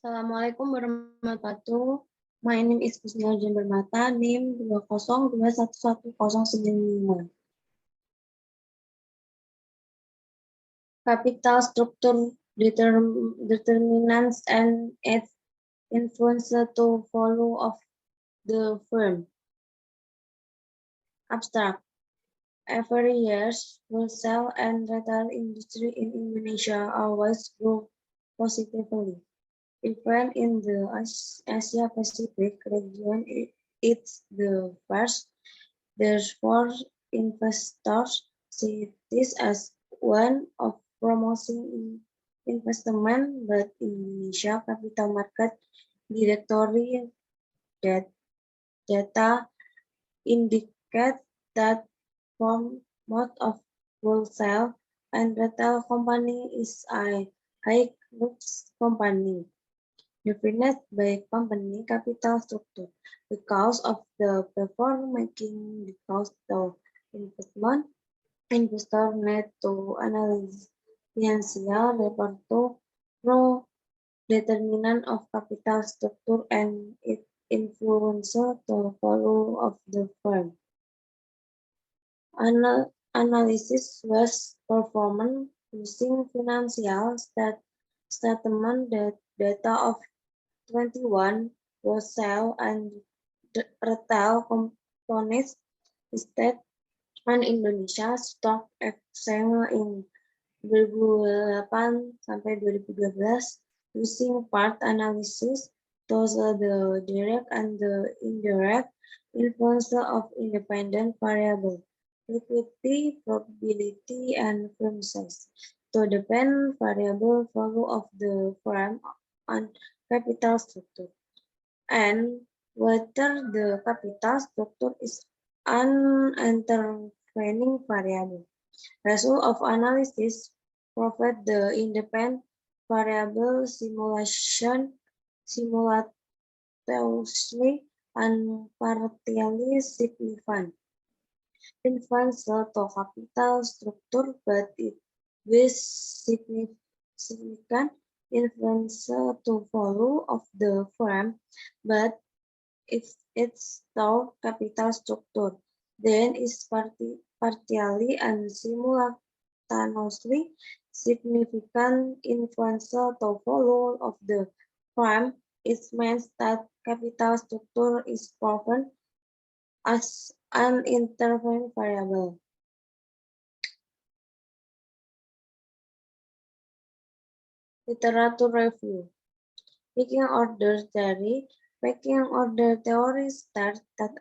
Assalamualaikum warahmatullahi wabarakatuh. My name is Kusnia Jembermata, NIM 20211095. Capital structure determinants and its influence to value of the firm. Abstract. Every year, wholesale and retail industry in Indonesia always grow positively. Even in the Asia-Pacific region, it's the first. Therefore, investors see this as one of promising investment, but Indonesia Capital Market Directory data indicate that from most of wholesale and retail company is a high risk company, defined by company capital structure. Because of the before making the cost of investment, investor need to analyze financial report to know determinant of capital structure and its influence to value of the firm. Analysis was performed using financial statement data of 21 wholesale and retail companies listed on Indonesia Stock Exchange in 2008 sampai 2012 using part analysis to the direct and the indirect influence of independent variable, liquidity, probability, and firm size, to depend variable value of the firm on capital structure, and whether the capital structure is an intervening variable. Result of analysis provide the independent variable simulation simultaneously and partially significant influence to capital structure, but it with significant influence to value of the firm, but if its capital structure then is partially and simultaneously significant influence to value of the firm, it means that capital structure is proven as an intervening variable. Literature review. Pecking order theory. Pecking order theory states that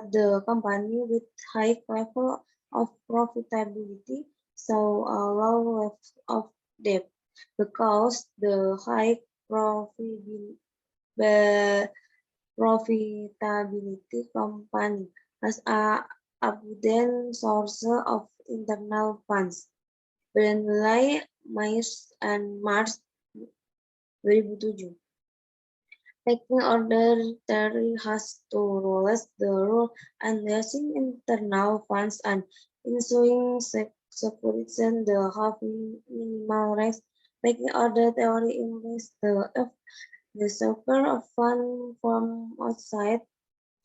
the company with high level of profitability saw a low level of debt because the high profitability company has a abundant source of internal funds. Bernley, Myers, and Mars 2007. Pecking order theory has two roles: the role analyzing internal funds and ensuing securitization the have minimal risk. Pecking order theory implies the circle of funds from outside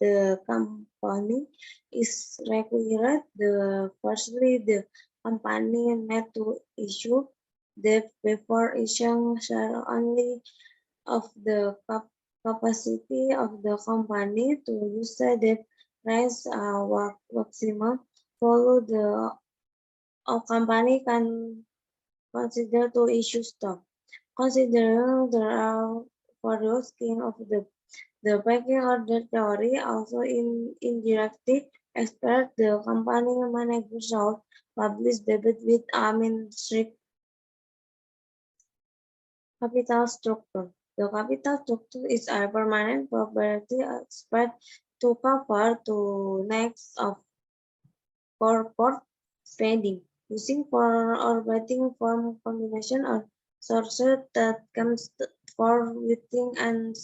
the company is required. Firstly, the company need to issue debt before issuing share only of the capacity of the company to use the price maximum. Follow the company can consider to issue stock. Considering there are various kinds of the pecking order theory also indirectly expect the company manager shall publish debit with strict capital structure. The capital structure is a permanent property spread to cover to next of corporate spending, using for operating form combination or sources that comes for within and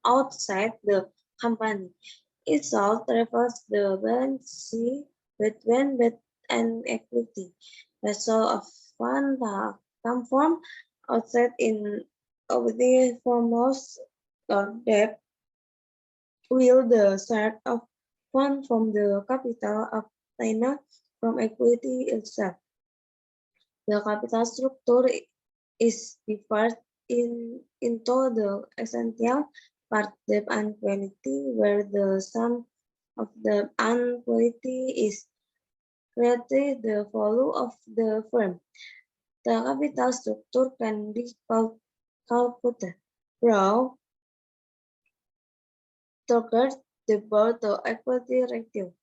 outside the company. It also refers the balance sheet between debt and equity. Result of fund come from outside in of the foremost debt will the sort of fund from the capital obtained from equity itself. The capital structure is divided into the essential part, depth and quality, where the sum of the and quality is created the value of the firm. The capital structure can be calculated through triggered the board to equity ratio.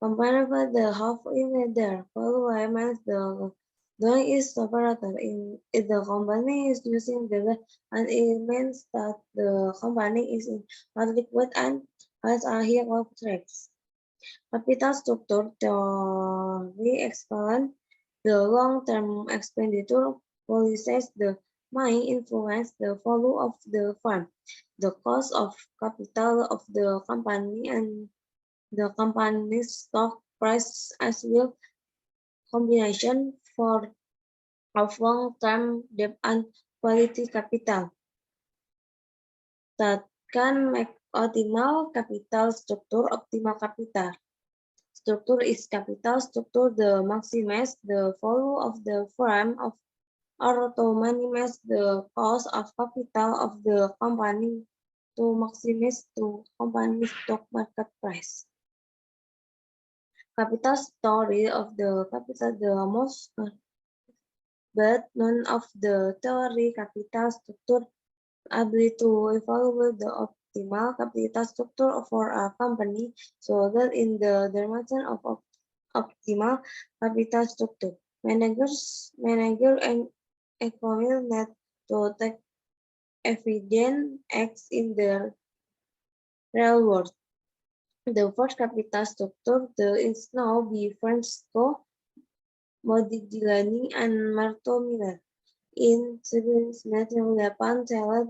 Comparable the half in there, followed by the doing is separated in if the company is using the and it means that the company is in liquid and has a high of trades. Capital structure theory explain the long-term expenditure policies the might influence the value of the firm, the cost of capital of the company, and the company's stock price as well combination for of long-term debt and quality capital that can make optimal capital structure. Optimal capital structure is capital structure the maximize the value of the firm of or to minimize the cost of capital of the company to maximize the company's stock market price. Capital story of the capital the most but none of the theory capital structure ability to evaluate the optimal capital structure for a company so that in the dimension of optimal capital structure. Manager and economic net to take evident acts in the real world. The first capital structure is now by Francesco Modigliani and Marto Miller. In 1798, tells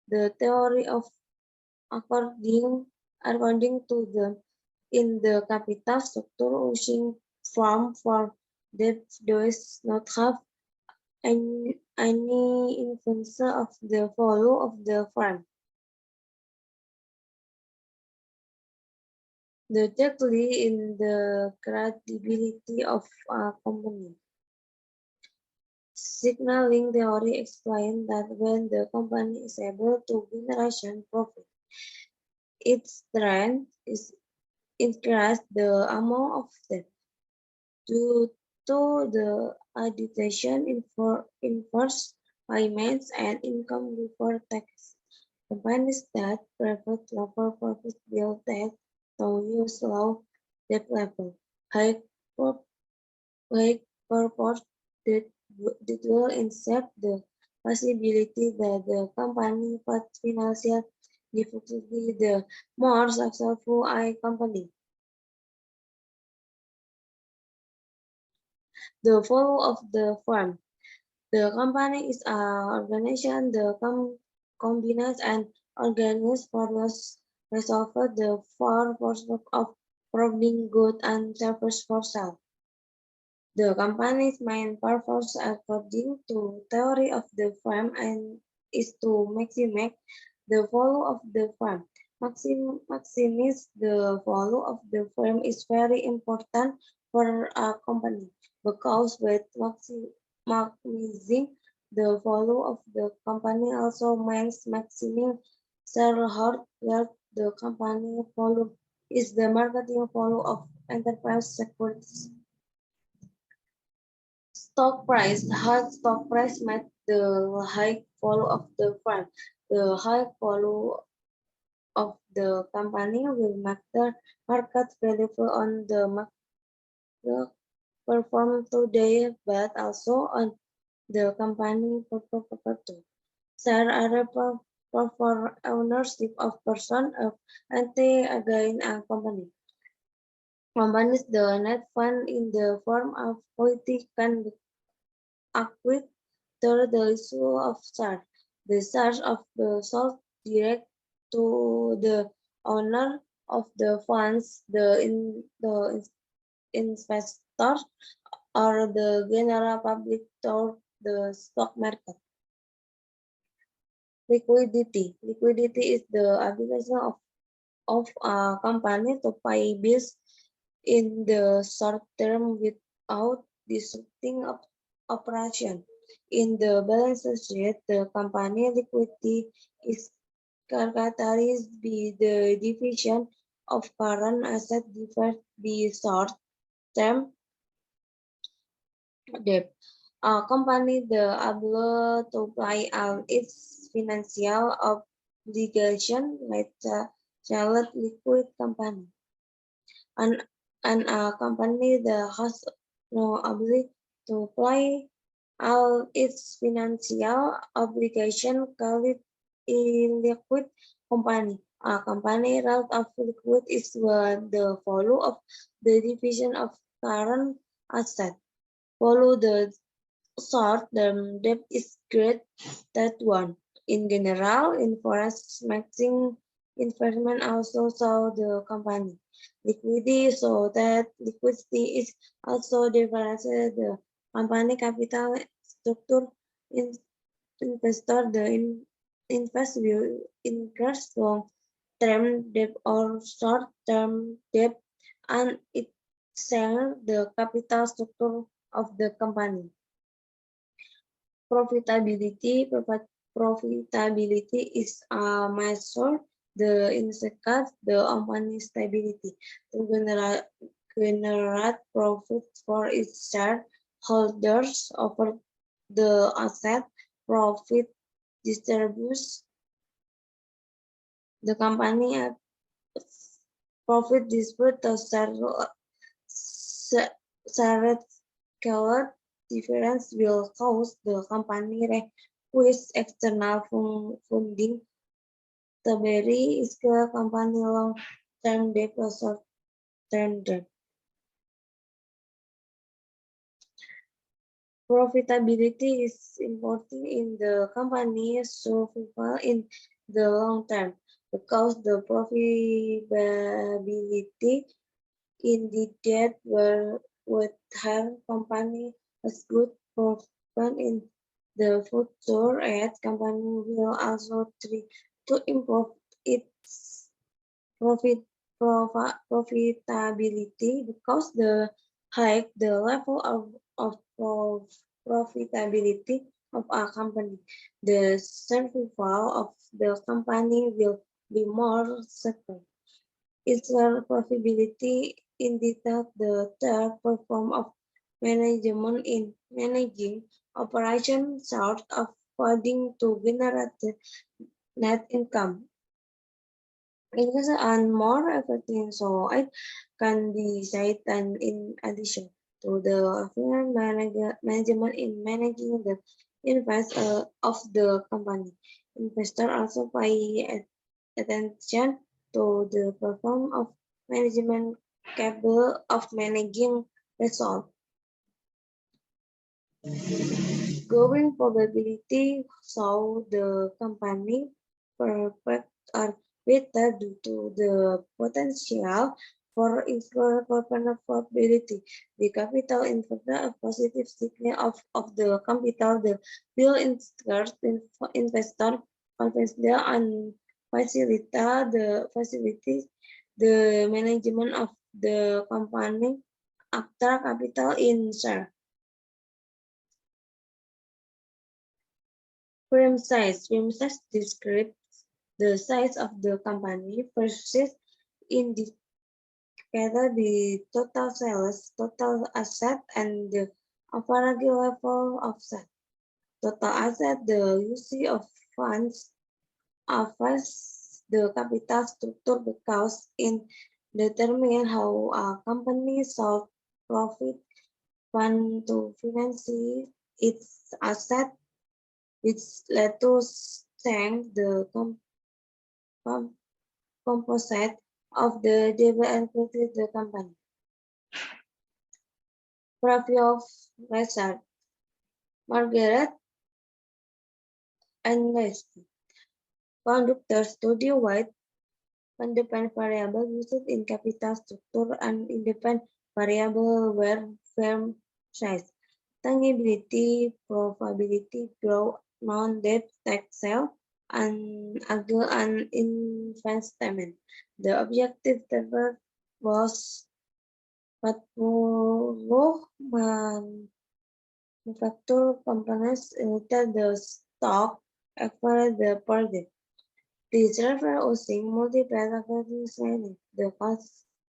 the theory of according to the in the capital structure using form for that does not have any influence of the value of the firm. The directly in the credibility of a company. Signaling theory explains that when the company is able to generate profit, its strength is increase the amount of debt due to the addition in first payments and income before tax. Companies that provide lower profit will tend to use low debt level. High High purpose that will insert the possibility that the company faced financial difficulty, the more successful a company. The value of the firm. The company is an organization that combines and organizes various resolve the four purposes of providing goods and services for sale. The company's main purpose, according to theory of the firm, and is to maximize the value of the firm. Maximize the value of the firm is very important for a company because with maximizing the value of the company also means maximizing shareholder wealth. The company value is the marketing value of enterprise securities. Stock price. The high stock price met the high value of the firm. The high value of the company will make the market valuable on the market perform today, but also on the company property. Share are for ownership of person of anti again a company. Companies the net fund in the form of equity can be acquired through the issue of shares. The shares of the sold direct to the owner of the funds, the investors, or the general public through the stock market. Liquidity. Liquidity is the ability of a company to pay bills in the short term without disrupting operation. In the balance sheet, the company liquidity is characterized by the division of current assets divided by short-term debt. A company the able to pay out its financial obligation like a solid liquid company. And, and a company that has no ability to pay out its financial obligation called illiquid company. A company out of liquid is the value of the division of current asset. Follow the short-term debt is great that one. In general, insurance matching investment also saw the company liquidity so that liquidity is also developed the company capital structure in investor the invest will increase long term debt or short term debt and it sell the capital structure of the company. Profitability is a measure the indicates the company's stability to generate profit for its shareholders over the asset profit distributes the company at profit distribute the shared difference will cause the company request external funding. Taberi is the company long-term debt or short-term debt. Profitability is important in the company survival in the long term because the profitability in the debt would have company as good profit in the future and company will also try to improve its profitability because the high the level of profitability of a company, the survival of the company will be more secure. Its profitability indicates the third perform of management in managing operations short of finding to generate net income. It is and more effective, so it can be said and in addition to the management in managing the invest of the company. Investor also pay attention to the performance of management capable of managing results. Growing probability so the company perfect are better due to the potential for improved profitability. The capital investor a positive signal of the capital the will insert investor confidence and facilities the management of the company after capital in share. Firm size describes the size of the company versus indicator the total sales, total asset, and the average level of set. Total asset, the use of funds affects the capital structure because in determine how a company should profit fund to finance its asset, which led to strengthen the composite of the devil and created the company. Profit of Richard, Margaret, and Leslie. Conductor study-wide independent variable used in capital structure and independent variable were firm size. Tangibility, profitability, growth, non-debt, tax sale, an investment. The objective was 40 manufacturing companies entered the stock after the project. These referencing multiple planning.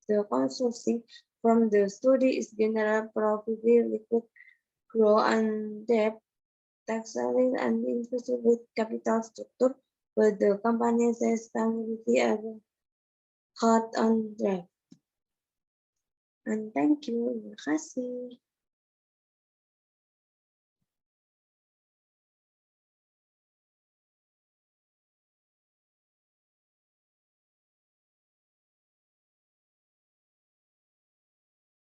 The consulting from the study is general probability liquid growth and debt, tax saving and inclusive with capital structure, but the company says stability are hot on drive. And thank you. Terima kasih.